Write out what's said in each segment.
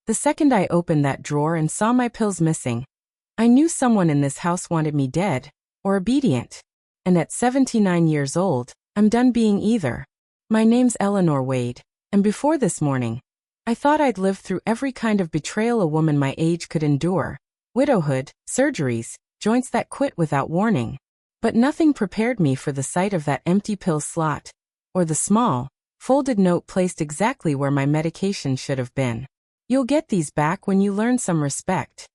The second I opened that drawer and saw my pills missing, I knew someone in this house wanted me dead, or obedient. And at 79 years old, I'm done being either. My name's Eleanor Wade, and before this morning, I thought I'd lived through every kind of betrayal a woman my age could endure. Widowhood, surgeries, joints that quit without warning. But nothing prepared me for the sight of that empty pill slot, or the small, folded note placed exactly where my medication should have been. You'll get these back when you learn some respect.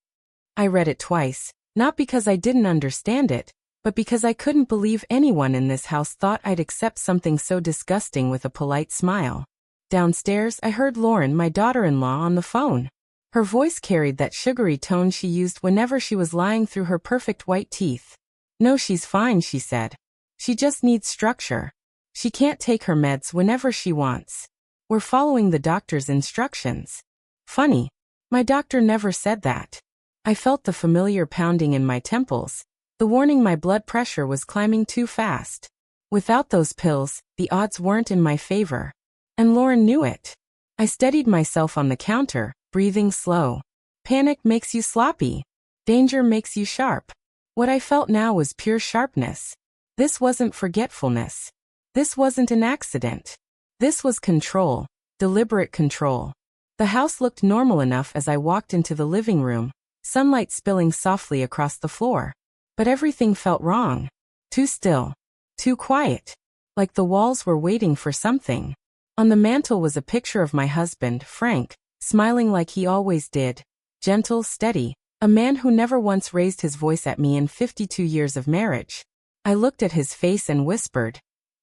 I read it twice, not because I didn't understand it, but because I couldn't believe anyone in this house thought I'd accept something so disgusting with a polite smile. Downstairs, I heard Lauren, my daughter-in-law, on the phone. Her voice carried that sugary tone she used whenever she was lying through her perfect white teeth. No, she's fine, she said. She just needs structure. She can't take her meds whenever she wants. We're following the doctor's instructions. Funny. My doctor never said that. I felt the familiar pounding in my temples, the warning my blood pressure was climbing too fast. Without those pills, the odds weren't in my favor. And Lauren knew it. I steadied myself on the counter, breathing slow. Panic makes you sloppy. Danger makes you sharp. What I felt now was pure sharpness. This wasn't forgetfulness. This wasn't an accident. This was control, deliberate control. The house looked normal enough as I walked into the living room, sunlight spilling softly across the floor. But everything felt wrong. Too still. Too quiet. Like the walls were waiting for something. On the mantel was a picture of my husband, Frank, smiling like he always did. Gentle, steady. A man who never once raised his voice at me in 52 years of marriage. I looked at his face and whispered,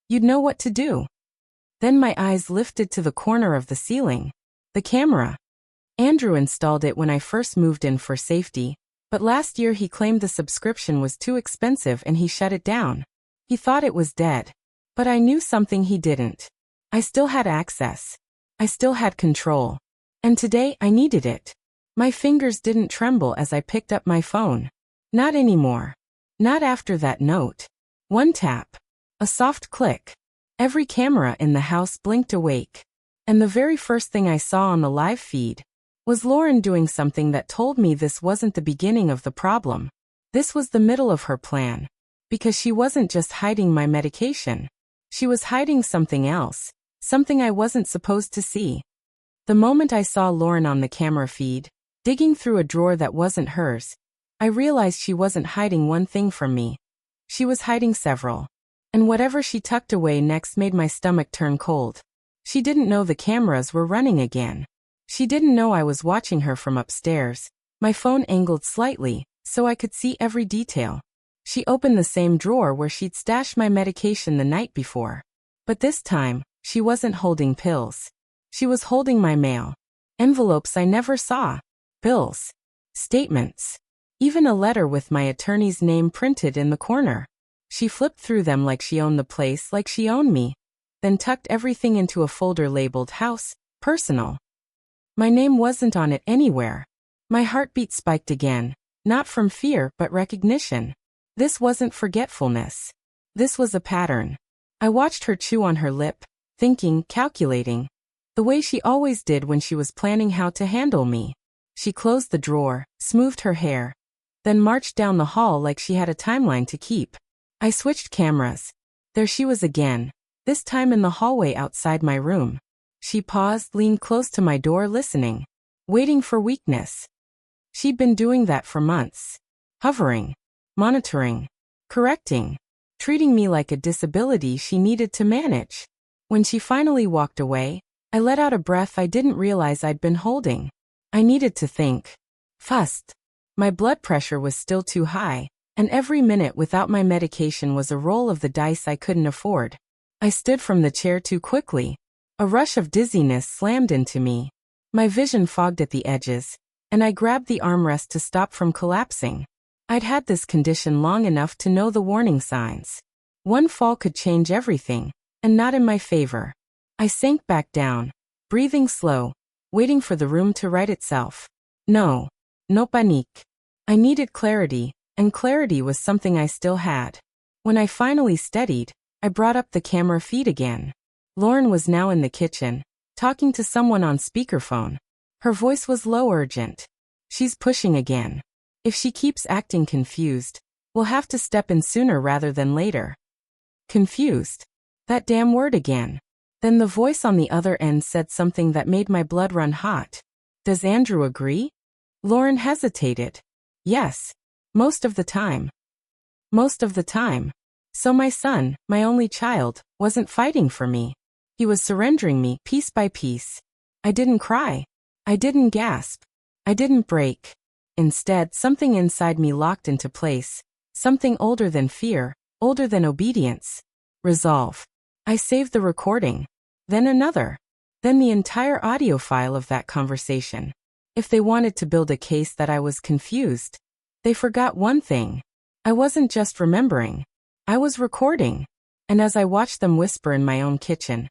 "You'd know what to do." Then my eyes lifted to the corner of the ceiling. The camera. Andrew installed it when I first moved in for safety, but last year he claimed the subscription was too expensive and he shut it down. He thought it was dead. But I knew something he didn't. I still had access. I still had control. And today I needed it. My fingers didn't tremble as I picked up my phone. Not anymore. Not after that note. One tap. A soft click. Every camera in the house blinked awake. And the very first thing I saw on the live feed was Lauren doing something that told me this wasn't the beginning of the problem. This was the middle of her plan. Because she wasn't just hiding my medication. She was hiding something else. Something I wasn't supposed to see. The moment I saw Lauren on the camera feed, digging through a drawer that wasn't hers, I realized she wasn't hiding one thing from me. She was hiding several. And whatever she tucked away next made my stomach turn cold. She didn't know the cameras were running again. She didn't know I was watching her from upstairs, my phone angled slightly, so I could see every detail. She opened the same drawer where she'd stashed my medication the night before. But this time, she wasn't holding pills. She was holding my mail. Envelopes I never saw. Bills. Statements. Even a letter with my attorney's name printed in the corner. She flipped through them like she owned the place, like she owned me. Then tucked everything into a folder labeled House, Personal. My name wasn't on it anywhere. My heartbeat spiked again, not from fear but recognition. This wasn't forgetfulness. This was a pattern. I watched her chew on her lip, thinking, calculating. The way she always did when she was planning how to handle me. She closed the drawer, smoothed her hair, then marched down the hall like she had a timeline to keep. I switched cameras. There she was again. This time in the hallway outside my room. She paused, leaned close to my door listening. Waiting for weakness. She'd been doing that for months. Hovering. Monitoring. Correcting. Treating me like a disability she needed to manage. When she finally walked away, I let out a breath I didn't realize I'd been holding. I needed to think. Fast. My blood pressure was still too high, and every minute without my medication was a roll of the dice I couldn't afford. I stood from the chair too quickly. A rush of dizziness slammed into me. My vision fogged at the edges, and I grabbed the armrest to stop from collapsing. I'd had this condition long enough to know the warning signs. One fall could change everything, and not in my favor. I sank back down, breathing slow, waiting for the room to right itself. No panique. I needed clarity, and clarity was something I still had. When I finally steadied, I brought up the camera feed again. Lauren was now in the kitchen, talking to someone on speakerphone. Her voice was low, urgent. She's pushing again. If she keeps acting confused, we'll have to step in sooner rather than later. Confused? That damn word again. Then the voice on the other end said something that made my blood run hot. Does Andrew agree? Lauren hesitated. Yes. Most of the time. Most of the time. So my son, my only child, wasn't fighting for me. He was surrendering me piece by piece. I didn't cry. I didn't gasp. I didn't break. Instead, something inside me locked into place. Something older than fear, older than obedience. Resolve. I saved the recording. Then another. Then the entire audio file of that conversation. If they wanted to build a case that I was confused, they forgot one thing. I wasn't just remembering. I was recording. And as I watched them whisper in my own kitchen,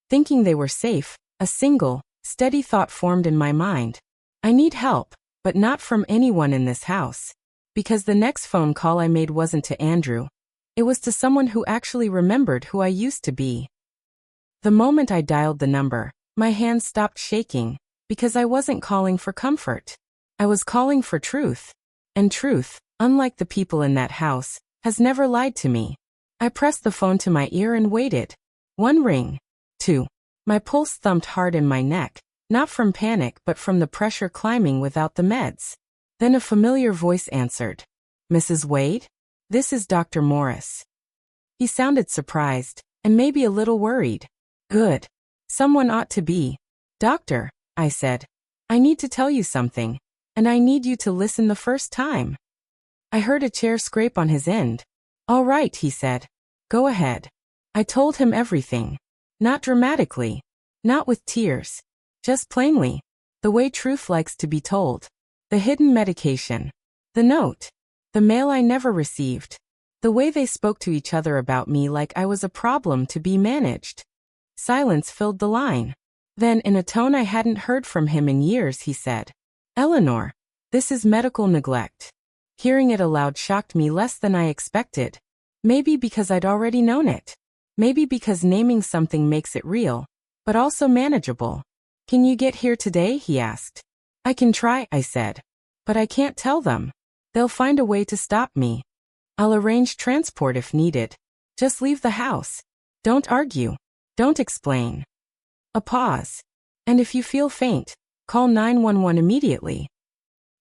thinking they were safe, a single, steady thought formed in my mind. I need help, but not from anyone in this house. Because the next phone call I made wasn't to Andrew. It was to someone who actually remembered who I used to be. The moment I dialed the number, my hands stopped shaking, because I wasn't calling for comfort. I was calling for truth. And truth, unlike the people in that house, has never lied to me. I pressed the phone to my ear and waited. 1 ring. 2. My pulse thumped hard in my neck, not from panic but from the pressure climbing without the meds. Then a familiar voice answered. Mrs. Wade? This is Dr. Morris. He sounded surprised, and maybe a little worried. Good. Someone ought to be. Doctor, I said. I need to tell you something, and I need you to listen the first time. I heard a chair scrape on his end. All right, he said. Go ahead. I told him everything. Not dramatically. Not with tears. Just plainly. The way truth likes to be told. The hidden medication. The note. The mail I never received. The way they spoke to each other about me like I was a problem to be managed. Silence filled the line. Then, in a tone I hadn't heard from him in years, he said, Eleanor, this is medical neglect. Hearing it aloud shocked me less than I expected. Maybe because I'd already known it. Maybe because naming something makes it real, but also manageable. Can you get here today? He asked. I can try, I said. But I can't tell them. They'll find a way to stop me. I'll arrange transport if needed. Just leave the house. Don't argue. Don't explain. A pause. And if you feel faint, call 911 immediately.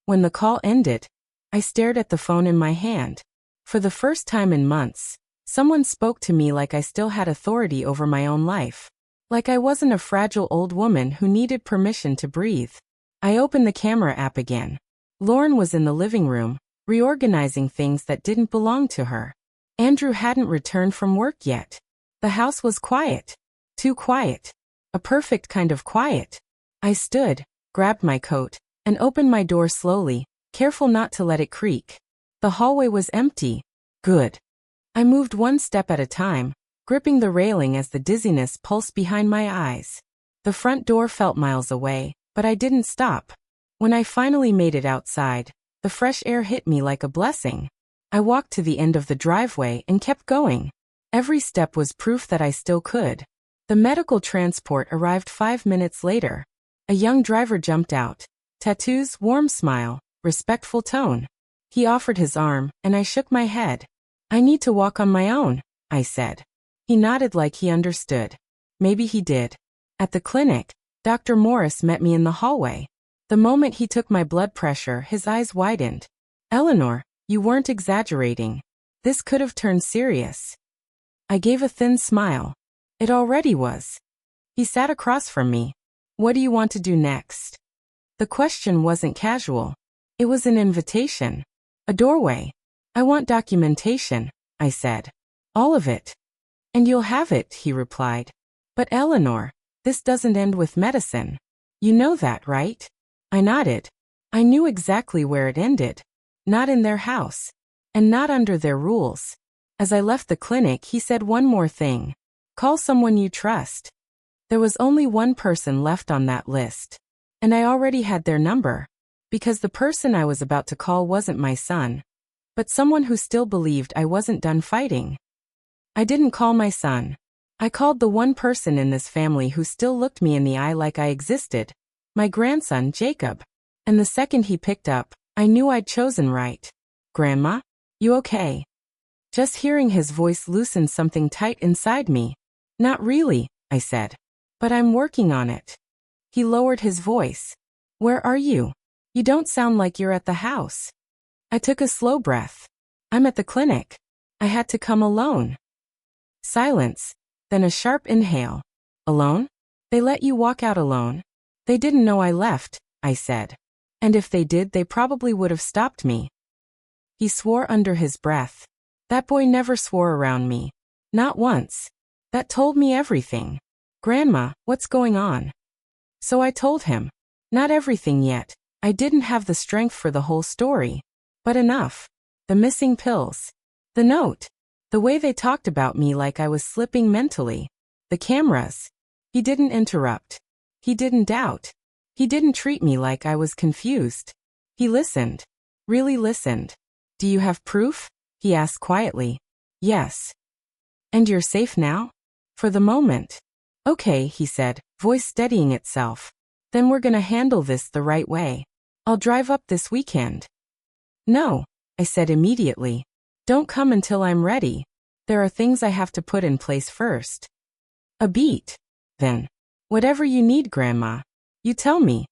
When the call ended, I stared at the phone in my hand. For the first time in months, someone spoke to me like I still had authority over my own life. Like I wasn't a fragile old woman who needed permission to breathe. I opened the camera app again. Lauren was in the living room, reorganizing things that didn't belong to her. Andrew hadn't returned from work yet. The house was quiet. Too quiet. A perfect kind of quiet. I stood, grabbed my coat, and opened my door slowly, careful not to let it creak. The hallway was empty. Good. I moved one step at a time, gripping the railing as the dizziness pulsed behind my eyes. The front door felt miles away, but I didn't stop. When I finally made it outside, the fresh air hit me like a blessing. I walked to the end of the driveway and kept going. Every step was proof that I still could. The medical transport arrived 5 minutes later. A young driver jumped out. Tattoos, warm smile, respectful tone. He offered his arm, and I shook my head. I need to walk on my own, I said. He nodded like he understood. Maybe he did. At the clinic, Dr. Morris met me in the hallway. The moment he took my blood pressure, his eyes widened. Eleanor, you weren't exaggerating. This could have turned serious. I gave a thin smile. It already was. He sat across from me. What do you want to do next? The question wasn't casual. It was an invitation. A doorway. I want documentation, I said. All of it. And you'll have it, he replied. But Eleanor, this doesn't end with medicine. You know that, right? I nodded. I knew exactly where it ended. Not in their house. And not under their rules. As I left the clinic, he said one more thing. Call someone you trust. There was only one person left on that list. And I already had their number. Because the person I was about to call wasn't my son. But someone who still believed I wasn't done fighting. I didn't call my son. I called the one person in this family who still looked me in the eye like I existed. My grandson, Jacob. And the second he picked up, I knew I'd chosen right. Grandma? You okay? Just hearing his voice loosened something tight inside me. Not really, I said. But I'm working on it. He lowered his voice. Where are you? You don't sound like you're at the house. I took a slow breath. I'm at the clinic. I had to come alone. Silence, then a sharp inhale. Alone? They let you walk out alone? They didn't know I left, I said. And if they did, they probably would have stopped me. He swore under his breath. That boy never swore around me. Not once. That told me everything. Grandma, what's going on? So I told him. Not everything yet. I didn't have the strength for the whole story. But enough. The missing pills. The note. The way they talked about me like I was slipping mentally. The cameras. He didn't interrupt. He didn't doubt. He didn't treat me like I was confused. He listened. Really listened. Do you have proof? He asked quietly. Yes. And you're safe now? For the moment. Okay, he said, voice steadying itself. Then we're gonna handle this the right way. I'll drive up this weekend. No, I said immediately. Don't come until I'm ready. There are things I have to put in place first. A beat. Then. Whatever you need, Grandma. You tell me.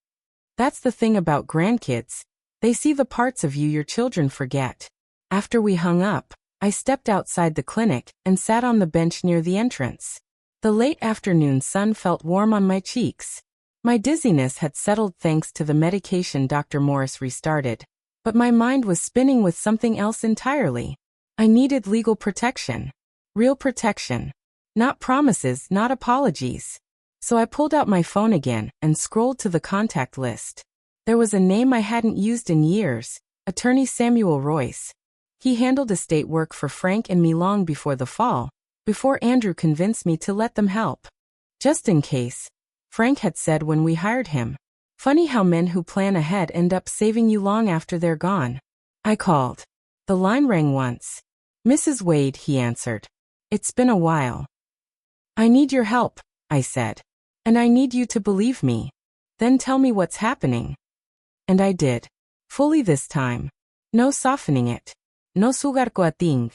That's the thing about grandkids. They see the parts of you your children forget. After we hung up, I stepped outside the clinic and sat on the bench near the entrance. The late afternoon sun felt warm on my cheeks. My dizziness had settled thanks to the medication Dr. Morris restarted. But my mind was spinning with something else entirely. I needed legal protection. Real protection. Not promises, not apologies. So I pulled out my phone again and scrolled to the contact list. There was a name I hadn't used in years, Attorney Samuel Royce. He handled estate work for Frank and me long before the fall, before Andrew convinced me to let them help. Just in case. Frank had said when we hired him. Funny how men who plan ahead end up saving you long after they're gone. I called. The line rang once. Mrs. Wade, he answered. It's been a while. I need your help, I said. And I need you to believe me. Then tell me what's happening. And I did. Fully this time. No softening it. No sugar coating.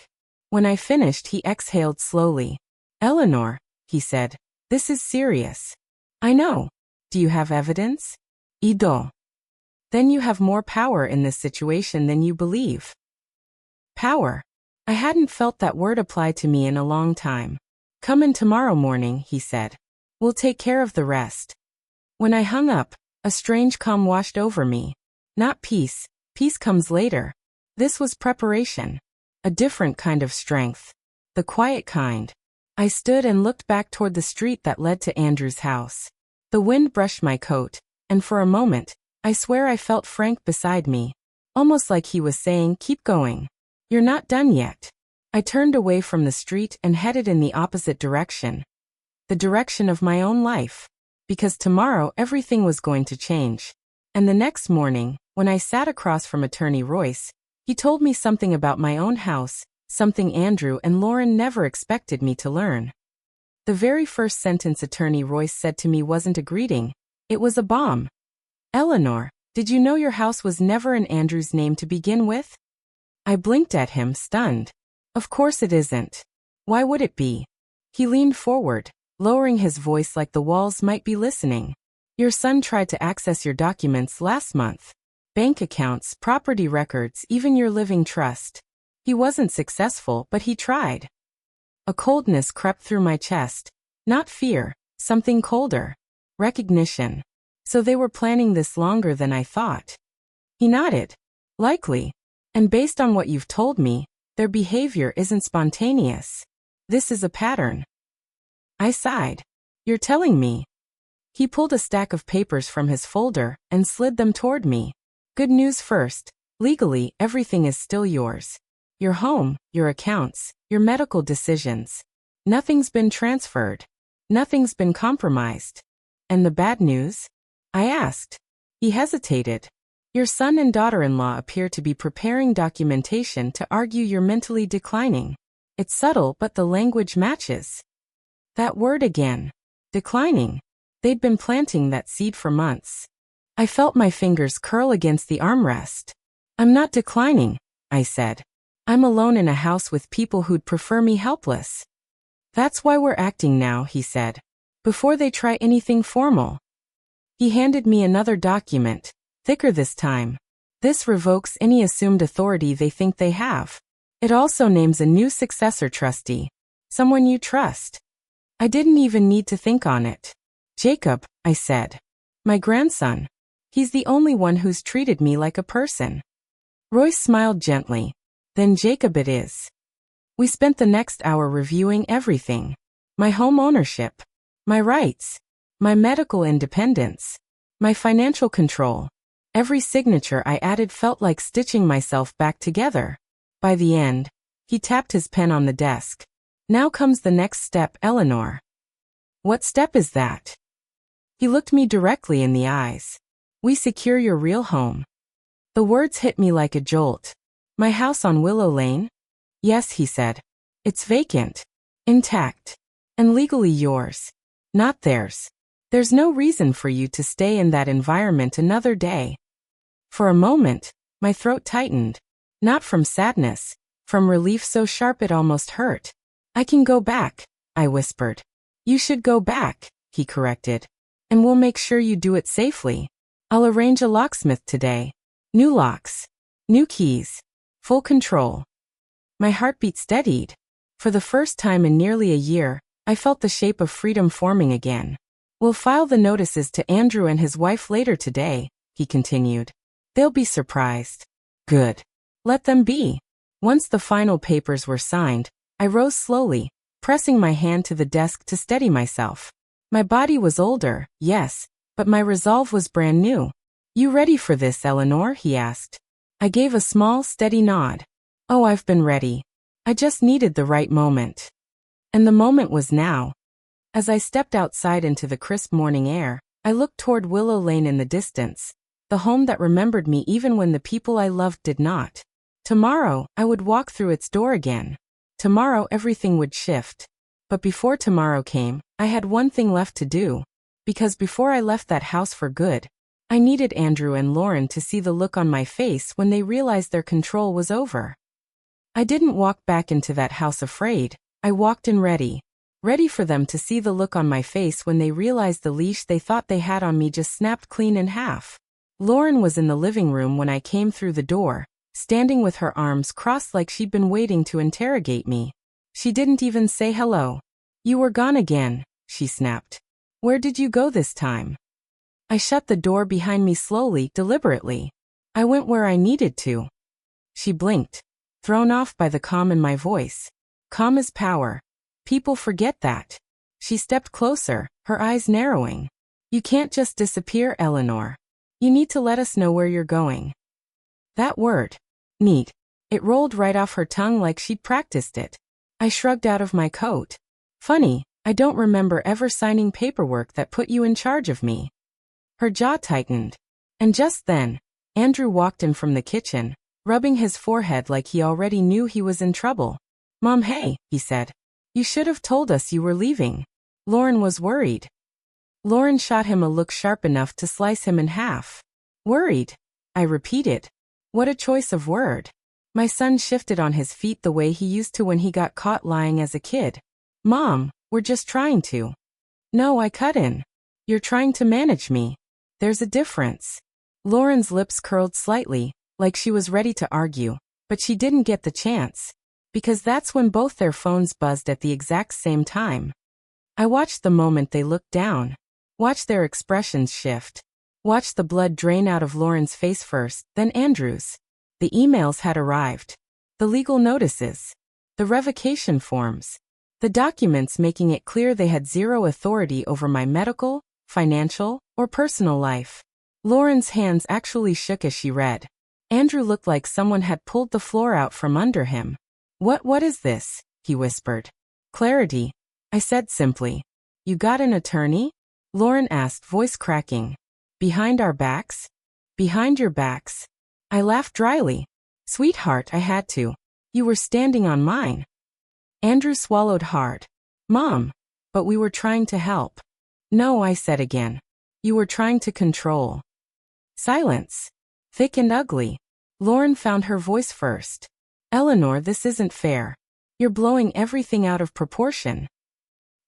When I finished, he exhaled slowly. Eleanor, he said, this is serious. I know. Do you have evidence? Ido. Then you have more power in this situation than you believe. Power. I hadn't felt that word apply to me in a long time. Come in tomorrow morning, he said. We'll take care of the rest. When I hung up, a strange calm washed over me. Not peace. Peace comes later. This was preparation. A different kind of strength. The quiet kind. I stood and looked back toward the street that led to Andrew's house. The wind brushed my coat, and for a moment, I swear I felt Frank beside me. Almost like he was saying, keep going. You're not done yet. I turned away from the street and headed in the opposite direction. The direction of my own life. Because tomorrow everything was going to change. And the next morning, when I sat across from Attorney Royce, he told me something about my own house, something Andrew and Lauren never expected me to learn. The very first sentence Attorney Royce said to me wasn't a greeting. It was a bomb. Eleanor, did you know your house was never in Andrew's name to begin with? I blinked at him, stunned. Of course it isn't. Why would it be? He leaned forward, lowering his voice like the walls might be listening. Your son tried to access your documents last month. Bank accounts, property records, even your living trust. He wasn't successful, but he tried. A coldness crept through my chest. Not fear, something colder. Recognition. So they were planning this longer than I thought. He nodded. Likely. And based on what you've told me, their behavior isn't spontaneous. This is a pattern. I sighed. You're telling me. He pulled a stack of papers from his folder and slid them toward me. Good news first. Legally, everything is still yours. Your home, your accounts, your medical decisions. Nothing's been transferred. Nothing's been compromised. And the bad news? I asked. He hesitated. Your son and daughter-in-law appear to be preparing documentation to argue you're mentally declining. It's subtle, but the language matches. That word again. Declining. They'd been planting that seed for months. I felt my fingers curl against the armrest. I'm not declining, I said. I'm alone in a house with people who'd prefer me helpless. That's why we're acting now, he said. Before they try anything formal. He handed me another document, thicker this time. This revokes any assumed authority they think they have. It also names a new successor trustee. Someone you trust. I didn't even need to think on it. Jacob, I said. My grandson. He's the only one who's treated me like a person. Royce smiled gently. Then Jacob it is. We spent the next hour reviewing everything. My home ownership. My rights. My medical independence. My financial control. Every signature I added felt like stitching myself back together. By the end, he tapped his pen on the desk. Now comes the next step, Eleanor. What step is that? He looked me directly in the eyes. We secure your real home. The words hit me like a jolt. My house on Willow Lane? Yes, he said. It's vacant, intact, and legally yours, not theirs. There's no reason for you to stay in that environment another day. For a moment, my throat tightened. Not from sadness, from relief so sharp it almost hurt. I can go back, I whispered. You should go back, he corrected. And we'll make sure you do it safely. I'll arrange a locksmith today. New locks. New keys. Full control. My heartbeat steadied. For the first time in nearly a year, I felt the shape of freedom forming again. We'll file the notices to Andrew and his wife later today, he continued. They'll be surprised. Good. Let them be. Once the final papers were signed, I rose slowly, pressing my hand to the desk to steady myself. My body was older, yes, but my resolve was brand new. You ready for this, Eleanor? He asked. I gave a small, steady nod. Oh, I've been ready. I just needed the right moment. And the moment was now. As I stepped outside into the crisp morning air, I looked toward Willow Lane in the distance, the home that remembered me even when the people I loved did not. Tomorrow, I would walk through its door again. Tomorrow, everything would shift. But before tomorrow came, I had one thing left to do. Because before I left that house for good, I needed Andrew and Lauren to see the look on my face when they realized their control was over. I didn't walk back into that house afraid. I walked in ready. Ready for them to see the look on my face when they realized the leash they thought they had on me just snapped clean in half. Lauren was in the living room when I came through the door, standing with her arms crossed like she'd been waiting to interrogate me. She didn't even say hello. You were gone again, she snapped. Where did you go this time? I shut the door behind me slowly, deliberately. I went where I needed to. She blinked, thrown off by the calm in my voice. Calm is power. People forget that. She stepped closer, her eyes narrowing. You can't just disappear, Eleanor. You need to let us know where you're going. That word. Need. It rolled right off her tongue like she'd practiced it. I shrugged out of my coat. Funny, I don't remember ever signing paperwork that put you in charge of me. Her jaw tightened. And just then, Andrew walked in from the kitchen, rubbing his forehead like he already knew he was in trouble. Mom, hey, he said. You should have told us you were leaving. Lauren was worried. Lauren shot him a look sharp enough to slice him in half. Worried? I repeated. What a choice of word. My son shifted on his feet the way he used to when he got caught lying as a kid. Mom, we're just trying to. No, I cut in. You're trying to manage me. There's a difference. Lauren's lips curled slightly, like she was ready to argue, but she didn't get the chance. Because that's when both their phones buzzed at the exact same time. I watched the moment they looked down. Watched their expressions shift. Watched the blood drain out of Lauren's face first, then Andrew's. The emails had arrived. The legal notices. The revocation forms. The documents making it clear they had zero authority over my medical, financial, or personal life. Lauren's hands actually shook as she read. Andrew looked like someone had pulled the floor out from under him. What is this? He whispered. Clarity, I said simply. You got an attorney? Lauren asked, voice cracking. Behind our backs? Behind your backs. I laughed dryly. Sweetheart, I had to. You were standing on mine. Andrew swallowed hard. Mom, but we were trying to help. No, I said again. You were trying to control. Silence. Thick and ugly. Lauren found her voice first. Eleanor, this isn't fair. You're blowing everything out of proportion.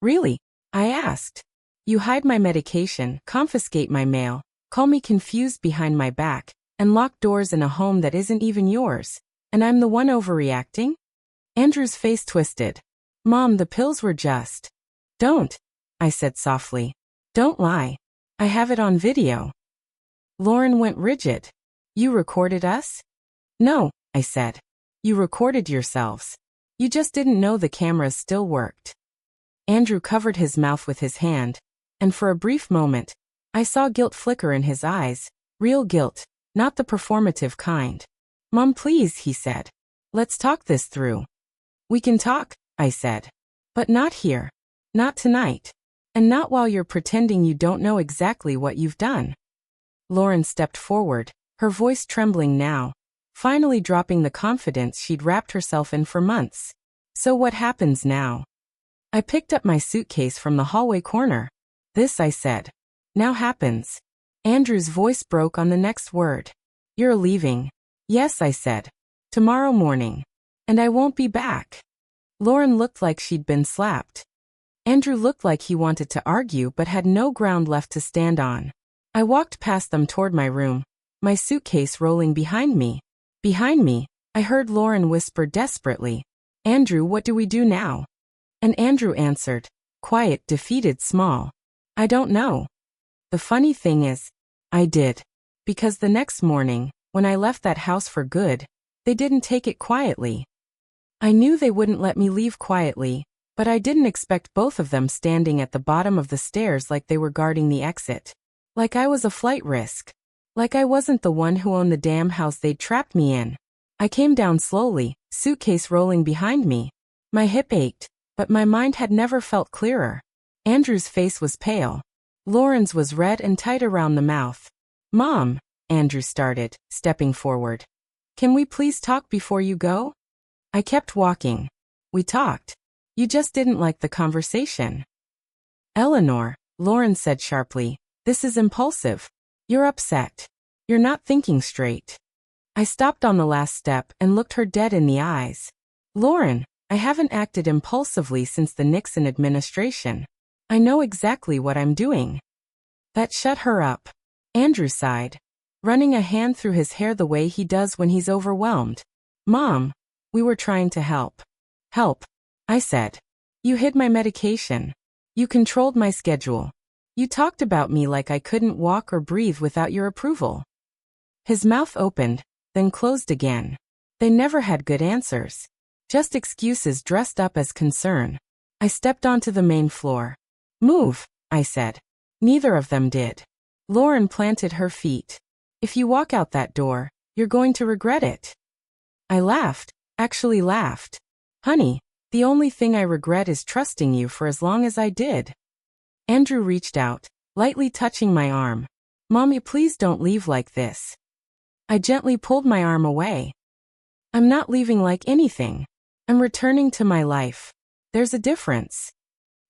Really? I asked. You hide my medication, confiscate my mail, call me confused behind my back, and lock doors in a home that isn't even yours. And I'm the one overreacting? Andrew's face twisted. Mom, the pills were just. Don't, I said softly. Don't lie. I have it on video. Lauren went rigid. You recorded us? No, I said. You recorded yourselves. You just didn't know the cameras still worked. Andrew covered his mouth with his hand, and for a brief moment, I saw guilt flicker in his eyes. Real guilt, not the performative kind. Mom, please, he said. Let's talk this through. We can talk, I said. But not here. Not tonight. And not while you're pretending you don't know exactly what you've done. Lauren stepped forward, her voice trembling now, finally dropping the confidence she'd wrapped herself in for months. So what happens now? I picked up my suitcase from the hallway corner. This, I said, now happens. Andrew's voice broke on the next word. You're leaving. Yes, I said. Tomorrow morning. And I won't be back. Lauren looked like she'd been slapped. Andrew looked like he wanted to argue but had no ground left to stand on. I walked past them toward my room, my suitcase rolling behind me. Behind me, I heard Lauren whisper desperately, Andrew, what do we do now? And Andrew answered, quiet, defeated, small. I don't know. The funny thing is, I did. Because the next morning, when I left that house for good, they didn't take it quietly. I knew they wouldn't let me leave quietly, but I didn't expect both of them standing at the bottom of the stairs like they were guarding the exit. Like I was a flight risk. Like I wasn't the one who owned the damn house they'd trapped me in. I came down slowly, suitcase rolling behind me. My hip ached, but my mind had never felt clearer. Andrew's face was pale. Lauren's was red and tight around the mouth. Mom, Andrew started, stepping forward. Can we please talk before you go? I kept walking. We talked. You just didn't like the conversation. Eleanor, Lauren said sharply, this is impulsive. You're upset. You're not thinking straight. I stopped on the last step and looked her dead in the eyes. Lauren, I haven't acted impulsively since the Nixon administration. I know exactly what I'm doing. That shut her up. Andrew sighed, running a hand through his hair the way he does when he's overwhelmed. Mom, we were trying to help. Help, I said. You hid my medication. You controlled my schedule. You talked about me like I couldn't walk or breathe without your approval. His mouth opened, then closed again. They never had good answers. Just excuses dressed up as concern. I stepped onto the main floor. Move, I said. Neither of them did. Lauren planted her feet. If you walk out that door, you're going to regret it. I laughed, actually laughed. Honey, the only thing I regret is trusting you for as long as I did. Andrew reached out, lightly touching my arm. Mommy, please don't leave like this. I gently pulled my arm away. I'm not leaving like anything. I'm returning to my life. There's a difference.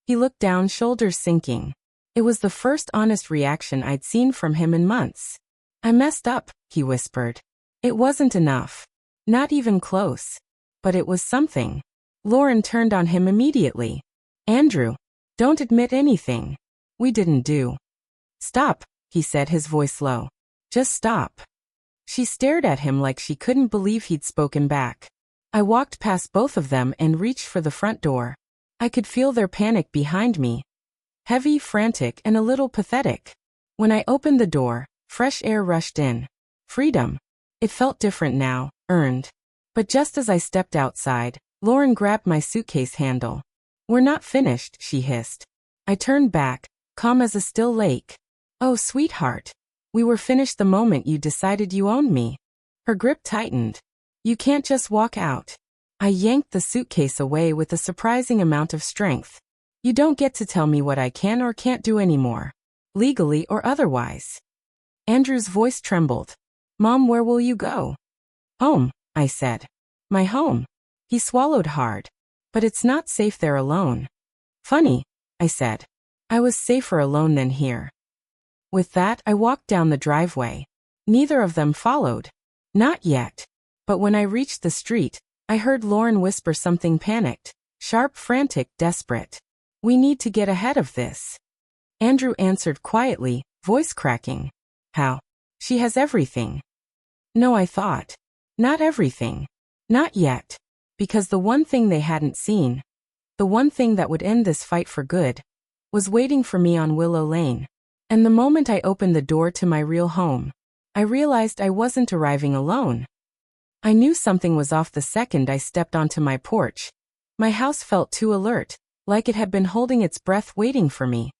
He looked down, shoulders sinking. It was the first honest reaction I'd seen from him in months. I messed up, he whispered. It wasn't enough. Not even close. But it was something. Lauren turned on him immediately. Andrew, don't admit anything. We didn't do. Stop, he said, his voice low. Just stop. She stared at him like she couldn't believe he'd spoken back. I walked past both of them and reached for the front door. I could feel their panic behind me. Heavy, frantic, and a little pathetic. When I opened the door, fresh air rushed in. Freedom. It felt different now, earned. But just as I stepped outside, Lauren grabbed my suitcase handle. We're not finished, she hissed. I turned back, calm as a still lake. Oh, sweetheart. We were finished the moment you decided you owned me. Her grip tightened. You can't just walk out. I yanked the suitcase away with a surprising amount of strength. You don't get to tell me what I can or can't do anymore. Legally or otherwise. Andrew's voice trembled. Mom, where will you go? Home, I said. My home. He swallowed hard. But it's not safe there alone. Funny, I said. I was safer alone than here. With that, I walked down the driveway. Neither of them followed. Not yet. But when I reached the street, I heard Lauren whisper something panicked, sharp, frantic, desperate. "We need to get ahead of this." Andrew answered quietly, voice cracking. "How? She has everything." No, I thought. Not everything. Not yet. Because the one thing they hadn't seen, the one thing that would end this fight for good, was waiting for me on Willow Lane. And the moment I opened the door to my real home, I realized I wasn't arriving alone. I knew something was off the second I stepped onto my porch. My house felt too alert, like it had been holding its breath waiting for me.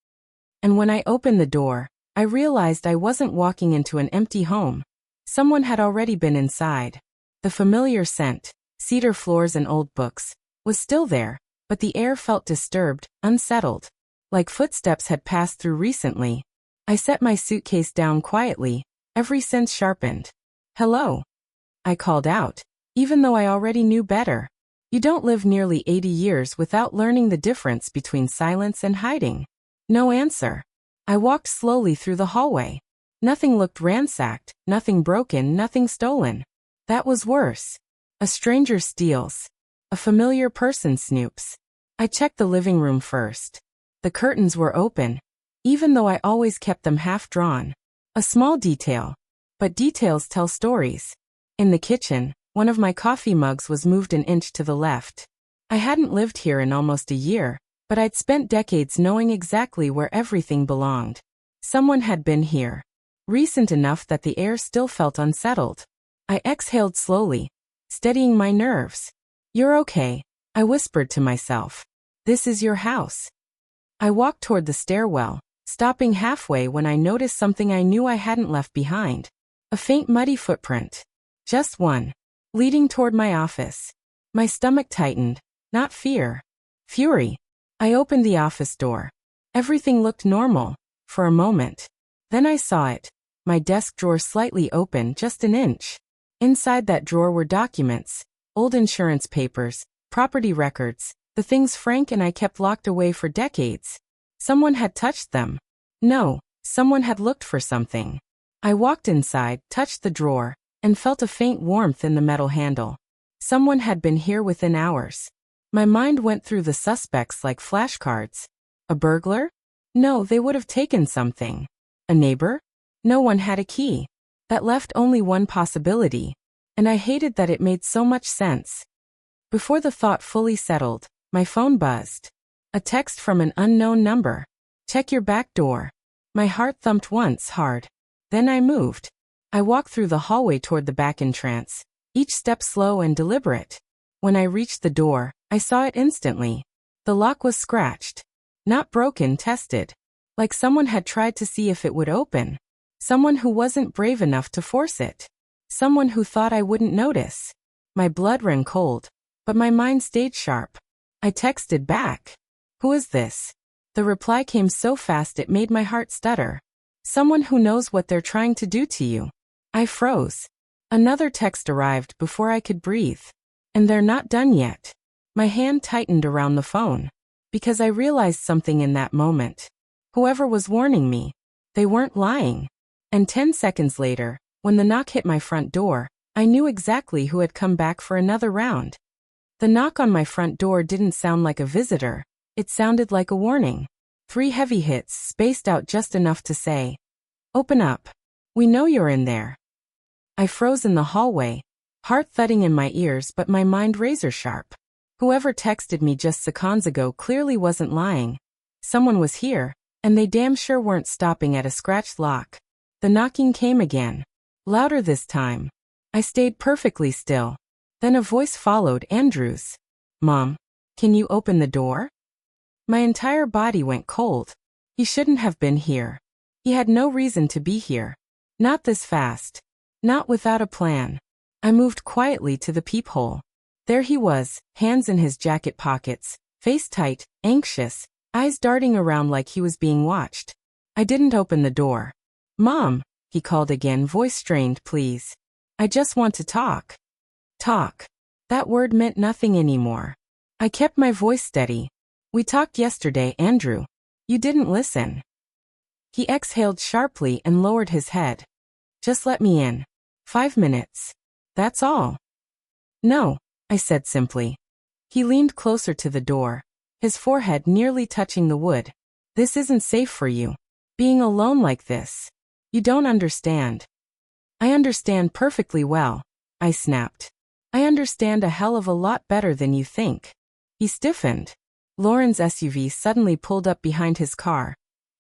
And when I opened the door, I realized I wasn't walking into an empty home. Someone had already been inside. The familiar scent, cedar floors and old books, was still there, but the air felt disturbed, unsettled, like footsteps had passed through recently. I set my suitcase down quietly, every sense sharpened. "Hello," I called out, even though I already knew better. You don't live nearly 80 years without learning the difference between silence and hiding. No answer. I walked slowly through the hallway. Nothing looked ransacked, nothing broken, nothing stolen. That was worse. A stranger steals. A familiar person snoops. I checked the living room first. The curtains were open, even though I always kept them half drawn. A small detail. But details tell stories. In the kitchen, one of my coffee mugs was moved an inch to the left. I hadn't lived here in almost a year, but I'd spent decades knowing exactly where everything belonged. Someone had been here. Recent enough that the air still felt unsettled. I exhaled slowly, steadying my nerves. "You're okay," I whispered to myself. "This is your house." I walked toward the stairwell, stopping halfway when I noticed something I knew I hadn't left behind. A faint muddy footprint. Just one. Leading toward my office. My stomach tightened. Not fear. Fury. I opened the office door. Everything looked normal, for a moment. Then I saw it. My desk drawer slightly open, just an inch. Inside that drawer were documents, old insurance papers, property records, the things Frank and I kept locked away for decades. Someone had touched them. No, someone had looked for something. I walked inside, touched the drawer, and felt a faint warmth in the metal handle. Someone had been here within hours. My mind went through the suspects like flashcards. A burglar? No, they would have taken something. A neighbor? No one had a key. That left only one possibility, and I hated that it made so much sense. Before the thought fully settled, my phone buzzed. A text from an unknown number. "Check your back door." My heart thumped once hard. Then I moved. I walked through the hallway toward the back entrance, each step slow and deliberate. When I reached the door, I saw it instantly. The lock was scratched. Not broken, tested. Like someone had tried to see if it would open. Someone who wasn't brave enough to force it. Someone who thought I wouldn't notice. My blood ran cold, but my mind stayed sharp. I texted back. "Who is this?" The reply came so fast it made my heart stutter. "Someone who knows what they're trying to do to you." I froze. Another text arrived before I could breathe. "And they're not done yet." My hand tightened around the phone. Because I realized something in that moment. Whoever was warning me, they weren't lying. And 10 seconds later, when the knock hit my front door, I knew exactly who had come back for another round. The knock on my front door didn't sound like a visitor. It sounded like a warning. 3 heavy hits, spaced out just enough to say, "Open up. We know you're in there." I froze in the hallway, heart thudding in my ears but my mind razor sharp. Whoever texted me just seconds ago clearly wasn't lying. Someone was here, and they damn sure weren't stopping at a scratched lock. The knocking came again. Louder this time. I stayed perfectly still. Then a voice followed, Andrew's. "Mom, can you open the door?" My entire body went cold. He shouldn't have been here. He had no reason to be here. Not this fast. Not without a plan. I moved quietly to the peephole. There he was, hands in his jacket pockets, face tight, anxious, eyes darting around like he was being watched. I didn't open the door. "Mom," he called again, voice strained, "please. I just want to talk." Talk. That word meant nothing anymore. I kept my voice steady. "We talked yesterday, Andrew. You didn't listen." He exhaled sharply and lowered his head. Just let me in. 5 minutes. That's all. No, I said simply. He leaned closer to the door, his forehead nearly touching the wood. This isn't safe for you. Being alone like this. You don't understand. I understand perfectly well, I snapped. I understand a hell of a lot better than you think. He stiffened. Lauren's SUV suddenly pulled up behind his car,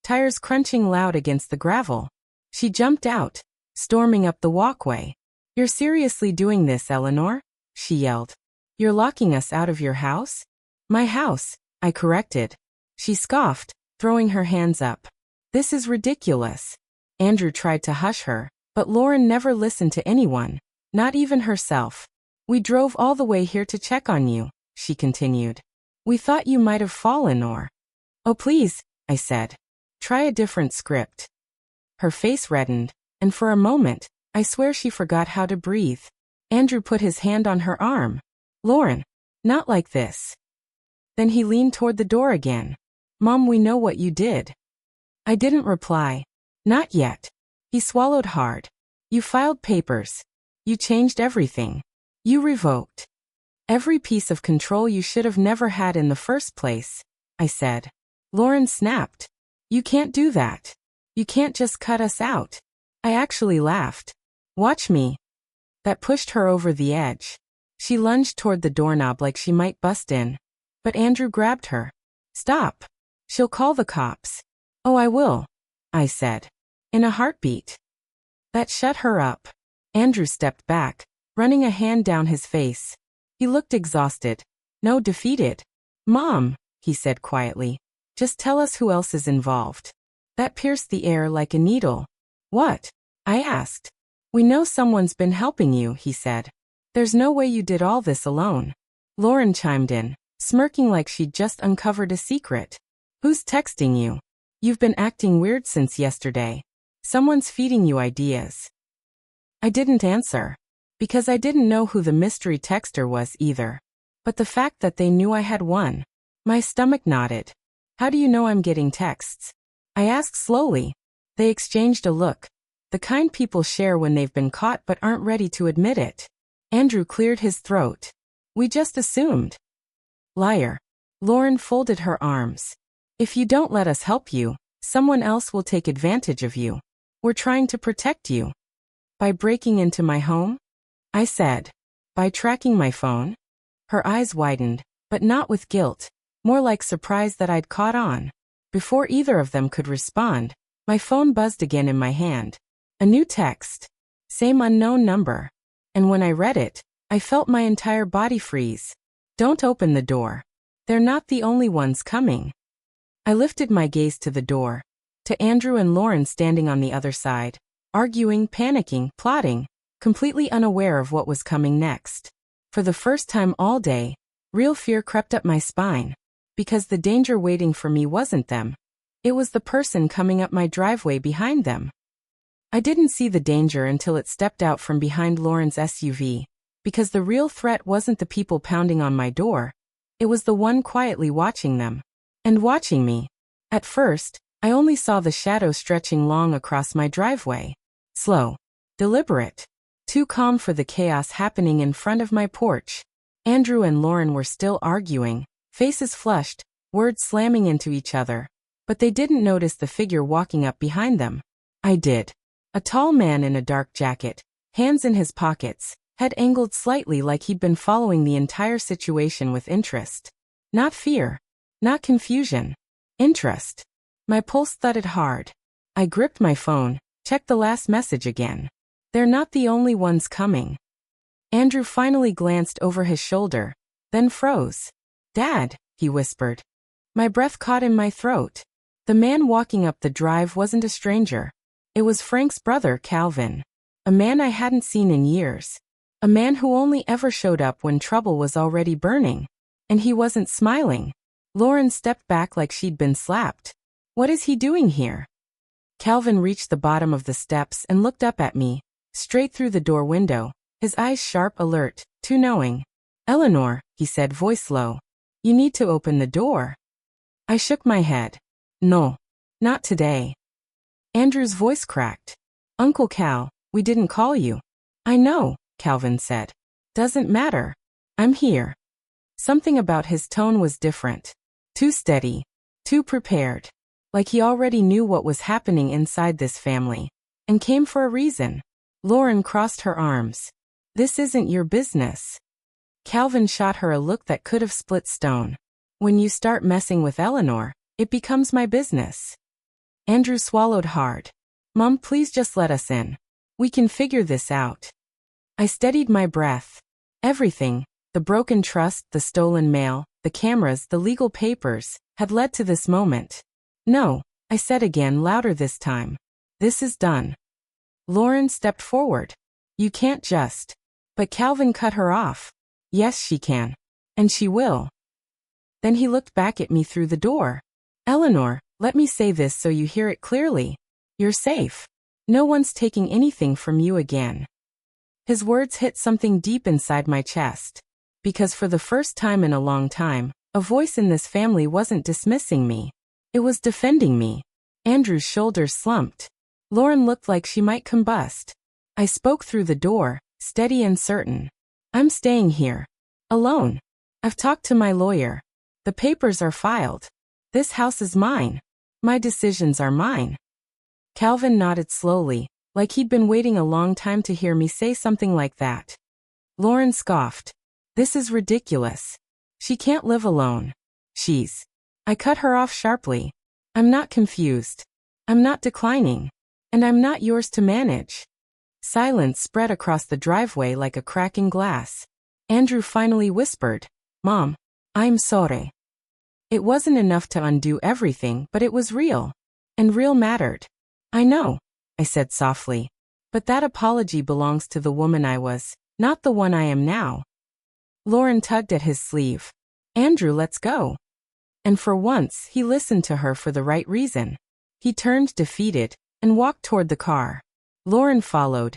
tires crunching loud against the gravel. She jumped out, storming up the walkway. You're seriously doing this, Eleanor? She yelled. You're locking us out of your house? My house, I corrected. She scoffed, throwing her hands up. This is ridiculous. Andrew tried to hush her, but Lauren never listened to anyone, not even herself. We drove all the way here to check on you, she continued. We thought you might have fallen or... Oh please, I said. Try a different script. Her face reddened, and for a moment, I swear she forgot how to breathe. Andrew put his hand on her arm. Lauren, not like this. Then he leaned toward the door again. Mom, we know what you did. I didn't reply. Not yet. He swallowed hard. You filed papers. You changed everything. You revoked every piece of control you should have never had in the first place, I said. Lauren snapped. You can't do that. You can't just cut us out. I actually laughed. Watch me. That pushed her over the edge. She lunged toward the doorknob like she might bust in. But Andrew grabbed her. Stop. She'll call the cops. Oh, I will, I said. In a heartbeat. That shut her up. Andrew stepped back, running a hand down his face. He looked exhausted. No, defeated. Mom, he said quietly. Just tell us who else is involved. That pierced the air like a needle. What? I asked. We know someone's been helping you, he said. There's no way you did all this alone. Lauren chimed in, smirking like she'd just uncovered a secret. Who's texting you? You've been acting weird since yesterday. Someone's feeding you ideas. I didn't answer. Because I didn't know who the mystery texter was either. But the fact that they knew I had one. My stomach knotted. How do you know I'm getting texts? I asked slowly. They exchanged a look. The kind people share when they've been caught but aren't ready to admit it. Andrew cleared his throat. We just assumed. Liar. Lauren folded her arms. If you don't let us help you, someone else will take advantage of you. We're trying to protect you. By breaking into my home? I said. By tracking my phone? Her eyes widened, but not with guilt, more like surprise that I'd caught on. Before either of them could respond, my phone buzzed again in my hand. A new text. Same unknown number. And when I read it, I felt my entire body freeze. Don't open the door. They're not the only ones coming. I lifted my gaze to the door, to Andrew and Lauren standing on the other side, arguing, panicking, plotting, completely unaware of what was coming next. For the first time all day, real fear crept up my spine, because the danger waiting for me wasn't them. It was the person coming up my driveway behind them. I didn't see the danger until it stepped out from behind Lauren's SUV, because the real threat wasn't the people pounding on my door. It was the one quietly watching them. And watching me. At first, I only saw the shadow stretching long across my driveway. Slow. Deliberate. Too calm for the chaos happening in front of my porch. Andrew and Lauren were still arguing, faces flushed, words slamming into each other. But they didn't notice the figure walking up behind them. I did. A tall man in a dark jacket, hands in his pockets, head angled slightly like he'd been following the entire situation with interest. Not fear. Not confusion. Interest. My pulse thudded hard. I gripped my phone, checked the last message again. They're not the only ones coming. Andrew finally glanced over his shoulder, then froze. Dad, he whispered. My breath caught in my throat. The man walking up the drive wasn't a stranger. It was Frank's brother, Calvin. A man I hadn't seen in years. A man who only ever showed up when trouble was already burning. And he wasn't smiling. Lauren stepped back like she'd been slapped. What is he doing here? Calvin reached the bottom of the steps and looked up at me, straight through the door window, his eyes sharp, alert, too knowing. Eleanor, he said, voice low. You need to open the door. I shook my head. No. Not today. Andrew's voice cracked. Uncle Cal, We didn't call you. I know, Calvin said. Doesn't matter. I'm here. Something about his tone was different. Too steady. Too prepared. Like he already knew what was happening inside this family. And came for a reason. Lauren crossed her arms. This isn't your business. Calvin shot her a look that could have split stone. When you start messing with Eleanor, it becomes my business. Andrew swallowed hard. Mom, please just let us in. We can figure this out. I steadied my breath. Everything, the broken trust, the stolen mail, the cameras, the legal papers, had led to this moment. No, I said again, louder this time. This is done. Lauren stepped forward. You can't just. But Calvin cut her off. Yes, she can. And she will. Then he looked back at me through the door. Eleanor, let me say this so you hear it clearly. You're safe. No one's taking anything from you again. His words hit something deep inside my chest. Because for the first time in a long time, a voice in this family wasn't dismissing me. It was defending me. Andrew's shoulders slumped. Lauren looked like she might combust. I spoke through the door, steady and certain. I'm staying here. Alone. I've talked to my lawyer. The papers are filed. This house is mine. My decisions are mine. Calvin nodded slowly, like he'd been waiting a long time to hear me say something like that. Lauren scoffed. This is ridiculous. She can't live alone. She's. I cut her off sharply. I'm not confused. I'm not declining. And I'm not yours to manage. Silence spread across the driveway like a cracking glass. Andrew finally whispered, Mom, I'm sorry. It wasn't enough to undo everything, but it was real. And real mattered. I know, I said softly. But that apology belongs to the woman I was, not the one I am now. Lauren tugged at his sleeve. Andrew, let's go. And for once, he listened to her for the right reason. He turned defeated and walked toward the car. Lauren followed,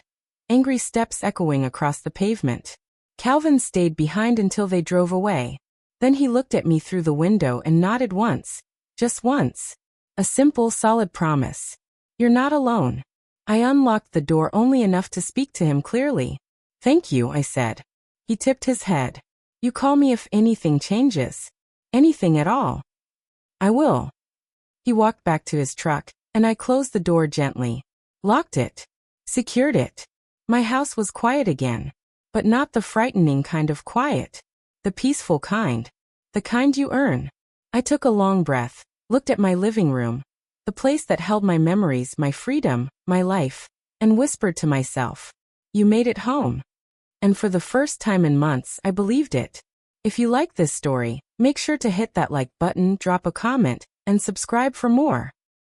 angry steps echoing across the pavement. Calvin stayed behind until they drove away. Then he looked at me through the window and nodded once. Just once. A simple, solid promise. You're not alone. I unlocked the door only enough to speak to him clearly. Thank you, I said. He tipped his head. You call me if anything changes. Anything at all. I will. He walked back to his truck, and I closed the door gently. Locked it. Secured it. My house was quiet again. But not the frightening kind of quiet. The peaceful kind. The kind you earn. I took a long breath, looked at my living room, the place that held my memories, my freedom, my life, and whispered to myself, you made it home. And for the first time in months, I believed it. If you like this story, make sure to hit that like button, drop a comment, and subscribe for more.